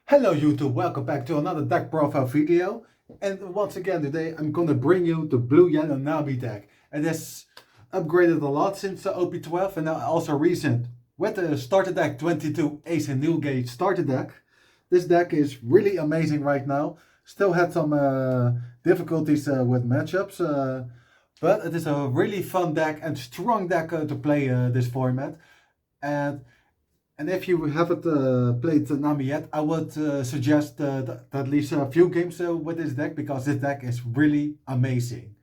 Hello YouTube, welcome back to another deck profile video. And once again today I'm gonna bring you the blue-yellow Nami deck. It has upgraded a lot since the OP12 and also recent with the starter deck 22 Ace and Newgate starter deck. This deck is really amazing right now. Still had some difficulties with matchups, but it is a really fun deck and strong deck to play this format. And if you haven't played Nami yet, I would suggest at least a few games with this deck, because this deck is really amazing.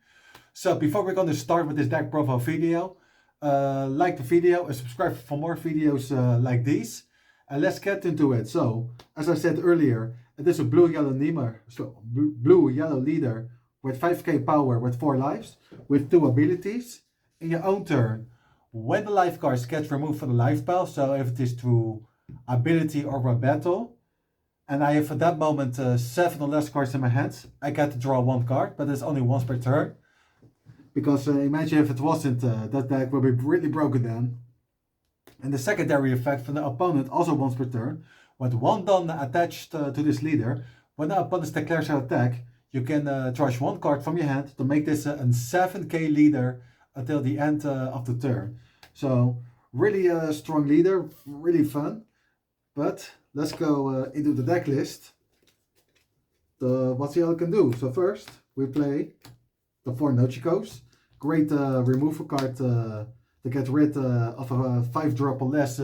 So before we're going to start with this deck profile video, like the video and subscribe for more videos like these. And let's get into it. So, as I said earlier, it is a blue-yellow blue-yellow leader with 5k power with 4 lives, with 2 abilities. In your own turn, when the life cards get removed from the life pile, so if it is through ability or a battle, and I have at that moment 7 or less cards in my hands, I get to draw 1 card, but it's only once per turn. Because imagine if it wasn't, that deck would be really broken then. And the secondary effect from the opponent, also once per turn, with 1 Don attached to this leader, when the opponent declares an attack, you can charge 1 card from your hand to make this a 7k leader until the end of the turn. So really a strong leader, really fun. But let's go into the deck list. What Yellow can do. So first we play the 4 Nochicos. Great removal card to get rid of a 5-drop or less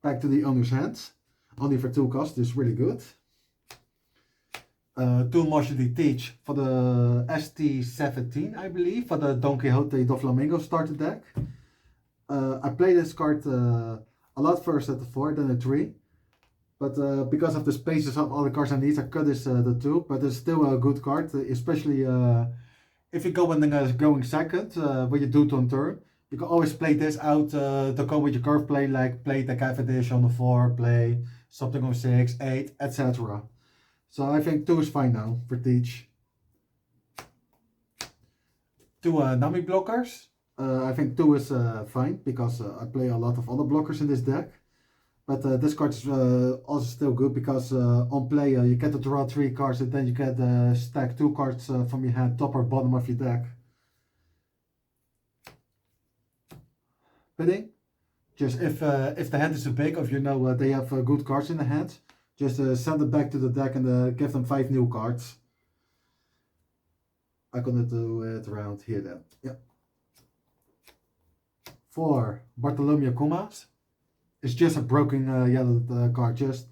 back to the owner's hands. Only for 2 costs, this is really good. 2 Motion Teach for the ST17, I believe, for the Don Quixote do Flamengo starter deck. I play this card a lot first at the 4, then the 3. But because of the spaces of all the cards I need, I cut this the 2. But it's still a good card, especially if you go in going second, when you do it on turn. You can always play this out to go with your curve play, like play the Cavendish on the 4, play something on 6, 8, etc. So I think 2 is fine now for Teach. 2 Nami blockers. I think 2 is fine, because I play a lot of other blockers in this deck. But this card is also still good, because on play you get to draw 3 cards and then you get stack 2 cards from your hand, top or bottom of your deck. Bidding. Just if the hand is too big, or if you know they have good cards in the hand, just send it back to the deck and give them 5 new cards. I'm gonna do it around here then. Yeah. 4 Bartholomew Kumas. It's just a broken yellow card. Just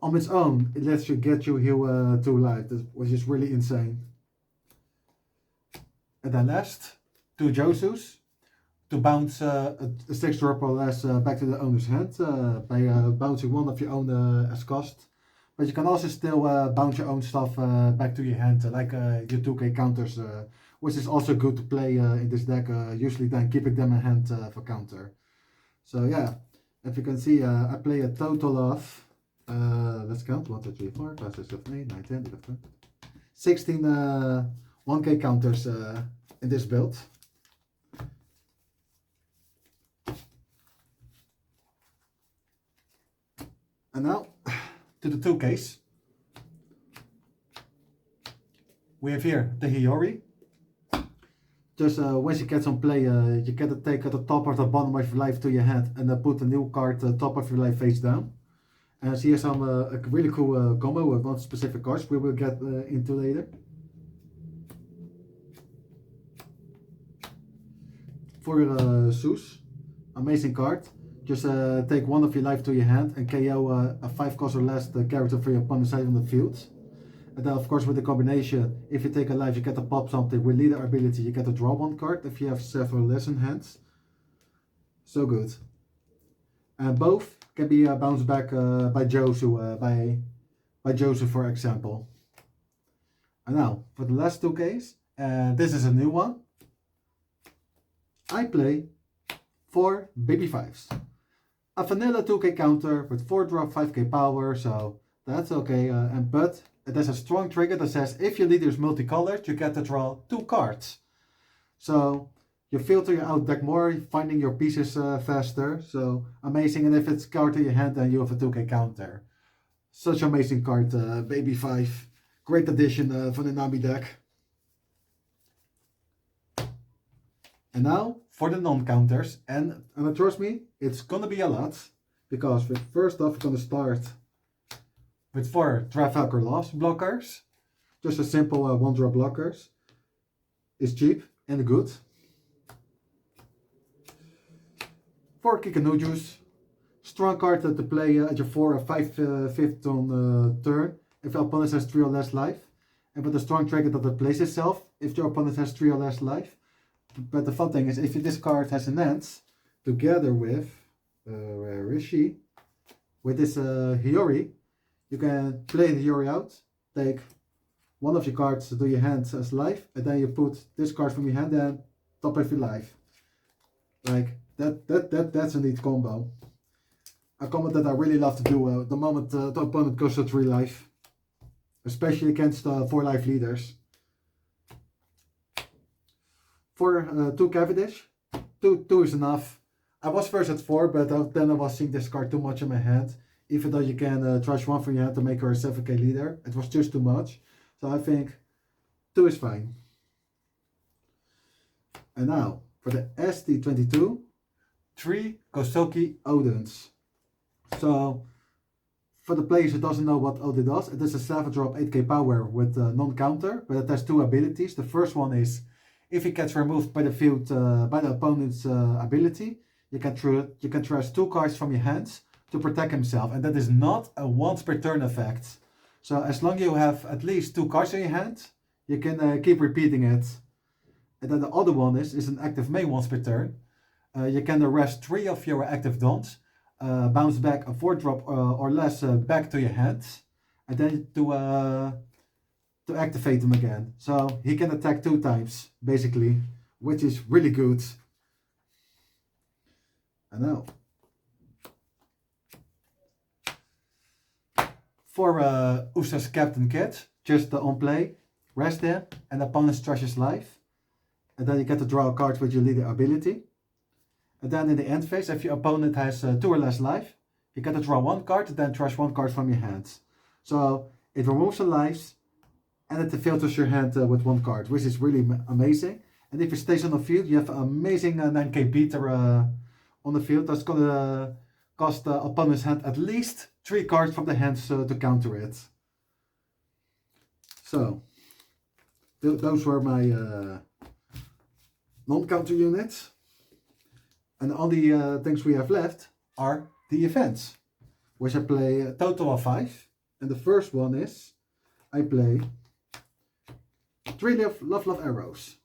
on its own, it lets you get you heal 2 life, which is really insane. And then last, 2 Josus. To bounce a 6-drop or less back to the owner's hand by bouncing 1 of your own as cost. But you can also still bounce your own stuff back to your hand, like your 2k counters, which is also good to play in this deck, usually then keeping them in hand for counter. So yeah, if you can see, I play a total of, let's count, 1, 2, 3, 4, 5, 6, 7, 8, 9, 10, 11, 16 1k counters in this build. And now to the 2Ks. We have here the Hiyori. Just once you get some play, you get to take the top or the bottom of your life to your hand and put a new card top of your life face down. And she has some a really cool combo with 1 specific cards we will get into later. For Zeus, amazing card. Just take 1 of your life to your hand and KO a 5 cost or less the character for your opponent's side on the field. And then of course with the combination, if you take a life you get to pop something. With leader ability you get to draw 1 card if you have several less in hands. So good. And both can be bounced back by Josu, by Josu for example. And now for the last 2Ks, and this is a new one. I play 4 Baby 5s. A vanilla 2k counter with 4-drop 5k power, so that's okay. But it has a strong trigger that says if your leader is multicolored, you get to draw 2 cards. So you filter your out deck more, finding your pieces faster. So amazing. And if it's card in your hand, then you have a 2k counter. Such amazing card, Baby 5. Great addition for the Nami deck. And now for the non-counters. And trust me, it's gonna be a lot. Because first off, we're gonna start with 4 Trafalgar Loss blockers. Just a simple 1-drop blockers. It's cheap and good. 4 Kikanujus. Strong card to play at your 4 or 5th on turn if your opponent has 3 or less life. And with a strong trigger that it plays itself if your opponent has 3 or less life. But the fun thing is, if this card has an end, together with, where is she? With this Hiyori, you can play the Hiyori out, take one of your cards to your hand as life, and then you put this card from your hand and top of your life. Like, that's a neat combo. A combo that I really love to do the moment the opponent goes to 3 life. Especially against 4 life leaders. For 2 Cavendish, 2 is enough. I was first at 4, but then I was seeing this card too much in my hand. Even though you can trash 1 from your hand to make her a 7k leader. It was just too much. So I think 2 is fine. And now, for the ST22, 3 Kosoki Odins. So, for the players who doesn't know what Odin does, it is a 7-drop 8k power with non-counter, but it has 2 abilities. The first one is, if he gets removed by the field by the opponent's ability, you can trash 2 cards from your hands to protect himself, and that is not a once per turn effect. So as long as you have at least 2 cards in your hand, you can keep repeating it. And then the other one is an active May once per turn. You can arrest 3 of your active dons, bounce back a 4-drop or less back to your hands, and then to activate them again. So he can attack 2 times, basically, which is really good. And now, for Usa's Captain Kit, just on play, rest him, and opponent's trashes life. And then you get to draw a card with your leader ability. And then in the end phase, if your opponent has 2 or less life, you get to draw 1 card and then trash 1 card from your hands. So it removes the lives and it filters your hand with 1 card, which is really amazing. And if it stays on the field, you have an amazing 9k beater on the field. That's gonna cost the opponent's hand at least 3 cards from the hands to counter it. So those were my non-counter units. And the only things we have left are the events, which I play a total of 5. And the first one is, I play 3 Love Arrows.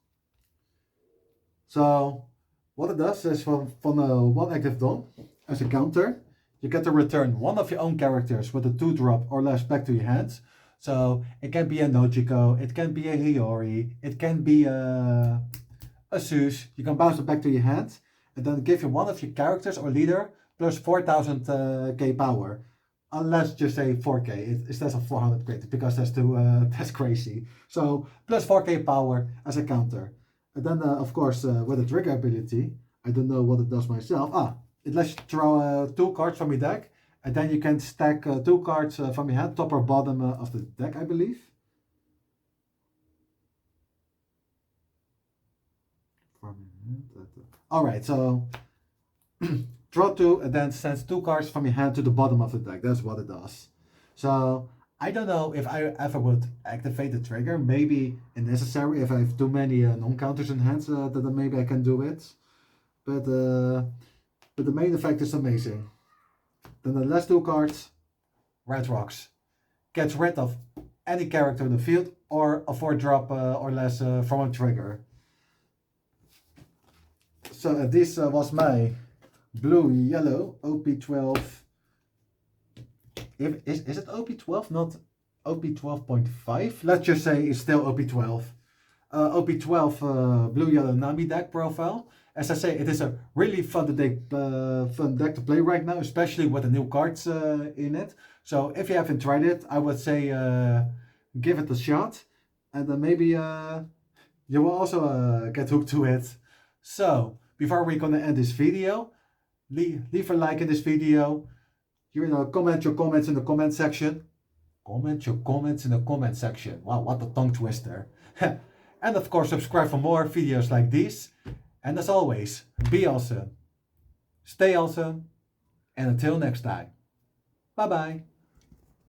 So, what it does is from 1 active Don, as a counter, you get to return 1 of your own characters with a 2-drop or less back to your hands. So, it can be a Nojiko, it can be a Hiyori, it can be a Zeus. You can bounce it back to your hand. And then give you 1 of your characters or leader plus 4000k power. Unless just say 4k instead of 400k, because that's crazy. So plus 4k power as a counter. And then of course with the trigger ability, I don't know what it does myself. It lets you draw 2 cards from your deck, and then you can stack 2 cards from your hand, top or bottom of the deck, I believe. Alright, so draw 2 and then sends 2 cards from your hand to the bottom of the deck. That's what it does. So I don't know if I ever would activate the trigger. Maybe necessary if I have too many non-counters in hand, then maybe I can do it. But the main effect is amazing. Then the last 2 cards, Red Rocks. Gets rid of any character in the field or a 4-drop or less from a trigger. So this was my blue-yellow OP12. Is it OP12, not OP12.5? Let's just say it's still OP12. OP12 blue-yellow Nami deck profile. As I say, it is a really fun deck to play right now, especially with the new cards in it. So if you haven't tried it, I would say give it a shot. And then maybe you will also get hooked to it. So, before we're gonna end this video, leave a like in this video. You know, comment your comments in the comment section. Comment your comments in the comment section. Wow, what a tongue twister. And of course, subscribe for more videos like these. And as always, be awesome, stay awesome, and until next time, bye bye.